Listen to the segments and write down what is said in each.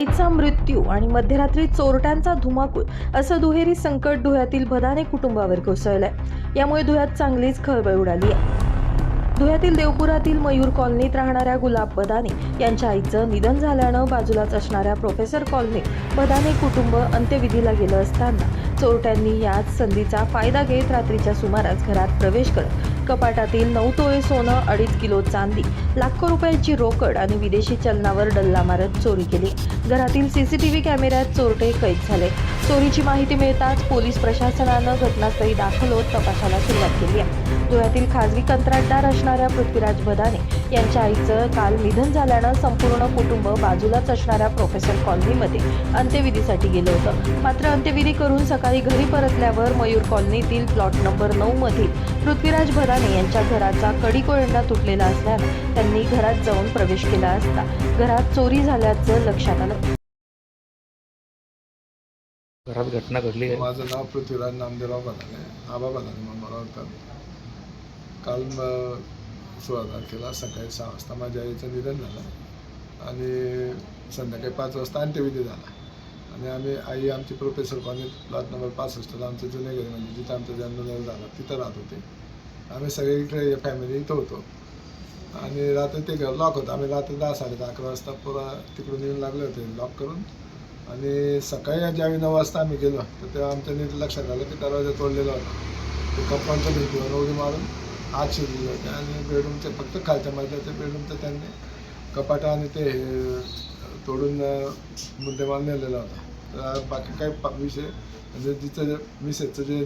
आईचा मृत्यू आणि मध्यरात्री चोरट्यांचा धुमाकूळ असं दुहेरी संकट धुळ्यातील बदाने कुटुंबावर कोसळलंय। यामुळे धुळ्यात चांगलीच खळबळ उडाली आहे। धुळ्यातील देवपुरातील मयूर कॉलनीत राहणाऱ्या गुलाब बदाने यांच्या आईचं निधन झाल्यानं बाजूलाच असणाऱ्या प्रोफेसर कॉलनीत बदाने कुटुंब अंत्यविधीला गेलं असताना चोरट्यांनी याच संधीचा फायदा घेत रात्रीच्या सुमारास घरात प्रवेश करत कपाटातील 9 तोळे सोनं, 2.5 किलो चांदी, लाखो रुपयाची रोकड आणि विदेशी चलनावर डल्ला मारत चोरी केली। घरातील सीसीटीव्ही कॅमेऱ्यात चोरटे कैद झाले। चोरीची माहिती मिळताच पोलीस प्रशासनानं घटनास्थळी दाखल होत तपासाला सुरुवात केली आहे। धुळ्यातील खासगी कंत्राटदार असणाऱ्या पृथ्वीराज बदाने यांच्या आईचं काल निधन झाल्यानं संपूर्ण कुटुंब बाजूलाच असणाऱ्या प्रोफेसर कॉलनीमध्ये अंत्यविधीसाठी गेलं होतं। मात्र अंत्यविधी करून सकाळी घरी परतल्यावर मयूर कॉलनीतील प्लॉट नंबर 9 मधील पृथ्वीराज बदाने यांच्या घराचा कडी-कोळंडा तुटलेला असल्यानं त्यांनी घरात जाऊन प्रवेश केला असता घरात चोरी झाल्याचं लक्षात आलं। घरात घटना घडली आहे। माझं नाव पृथ्वीराज नामदेवराव बदाने, आबा बदाने मला होतात। काल 16 तारखेला सकाळी 6 वाजता माझ्या आईचं निधन झालं आणि संध्याकाळी 5 वाजता अंत्यविधी झाला। आणि आई आमची प्रोफेसर कॉलनीत प्लॉट नंबर 65 आमचं जुने घरी म्हणजे जिथं आमचा जन्म झाला तिथं राहत होते। आम्ही सगळे इकडे फॅमिली इथं होतो आणि रात्री ते घर लॉक होतं। आम्ही रात्री 10-11 वाजता पुरा तिकडून येऊन लागले होते लॉक करून। आणि सकाळी ज्यावेळी 9 वाजता आम्ही गेलो तर तेव्हा आमच्या नीट लक्षात आलं की दरवाजा तोडलेला होता। ते कंपाऊंडच्या भिंतीवर उडी मारून आत शिरलेले होते आणि बेडरूमचे फक्त खालच्या मजल्याचे बेडरूमचं त्यांनी कपाटा आणि ते तोडून मुद्देमाल नेलेला होता। तर बाकी काही विषय म्हणजे जिचं मिसेसचं जे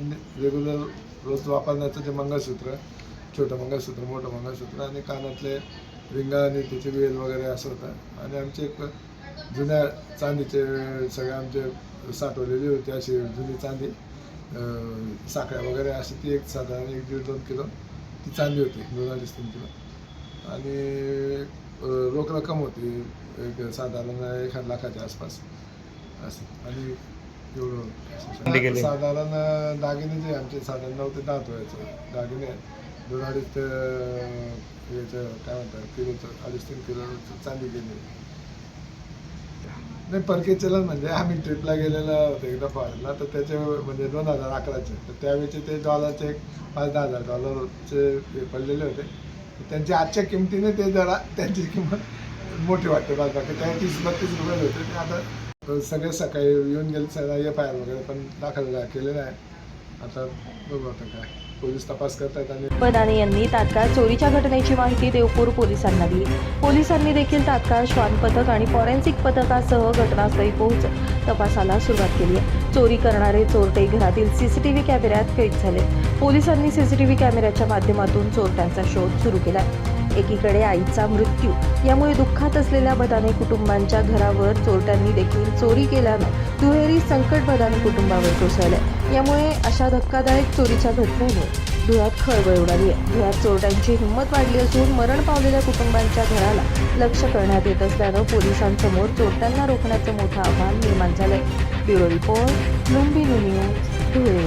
रेग्युलर रोज वापरण्याचं जे मंगळसूत्र, छोटं मंगळसूत्र, मोठं मंगळसूत्र आणि कानातले रिंगा आणि त्याचे वेल वगैरे असं होतं। आणि आमचे एक जुन्या चांदीचे सगळे आमचे साठवलेली होती अशी जुनी चांदी, साखळ्या वगैरे अशी ती एक साधारण 1-1.5-2 किलो ती चांदी होती, 2-3 किलो। आणि रोख रक्कम होती एक साधारण 1 लाखाच्या आसपास असं। आणि एवढं साधारण दागिने जे आमचे साधारण 9 ते 10 तोळ्याचे दागिने, 2-2.5 याचं काय म्हणतात किलोचं, 2.5-3 किलोचं चांदी गेली नाही। परके चलन म्हणजे आम्ही ट्रिपला गेलेलो होतो एकदा फॉरेनला, तर त्याचे म्हणजे 2011चे, तर त्यावेळेचे ते डॉलरचे एक $5,000 पडलेले होते। त्यांच्या आजच्या किमतीने ते जरा त्यांची किंमत मोठी वाटते। बाकी त्या 30-32 रुपये होते ते आता सगळे सकाळी येऊन गेले, सगळं FIR वगैरे पण दाखल केलेलं आहे। आता बघू आता काय पोलीस तपास करतात। आणि बदाने यांनी तात्काळ चोरीच्या घटनेची माहिती देवपूर पोलिसांना दिली। पोलिसांनी देखील तात्काळ श्वान पथक आणि फॉरेन्सिक पथकासह घटनास्थळी पोहोचत तपासाला सुरुवात केली आहे। चोरी करणारे चोरटे घरातील सीसीटीव्ही कॅमेऱ्यात कैद झाले। पोलिसांनी सीसीटीव्ही कॅमेऱ्याच्या माध्यमातून चोरट्यांचा शोध सुरू केला। एकीकडे आईचा मृत्यू यामुळे दुःखात असलेल्या बदाने कुटुंबांच्या घरावर चोरट्यांनी देखील चोरी केल्यानं दुहेरी संकट बदाने कुटुंबावर कोसळलंय। यामुळे अशा धक्कादायक चोरीच्या घटनेने धुळ्यात खळबळ उडाली आहे। धुळ्यात चोरट्यांची हिंमत वाढली असून मरण पावलेल्या कुटुंबांच्या घराला लक्ष्य करण्यात येत असल्यानं पोलिसांसमोर चोरट्यांना रोखण्याचं मोठं आव्हान निर्माण झालंय। Bureau report, Lumbini news, Dhule.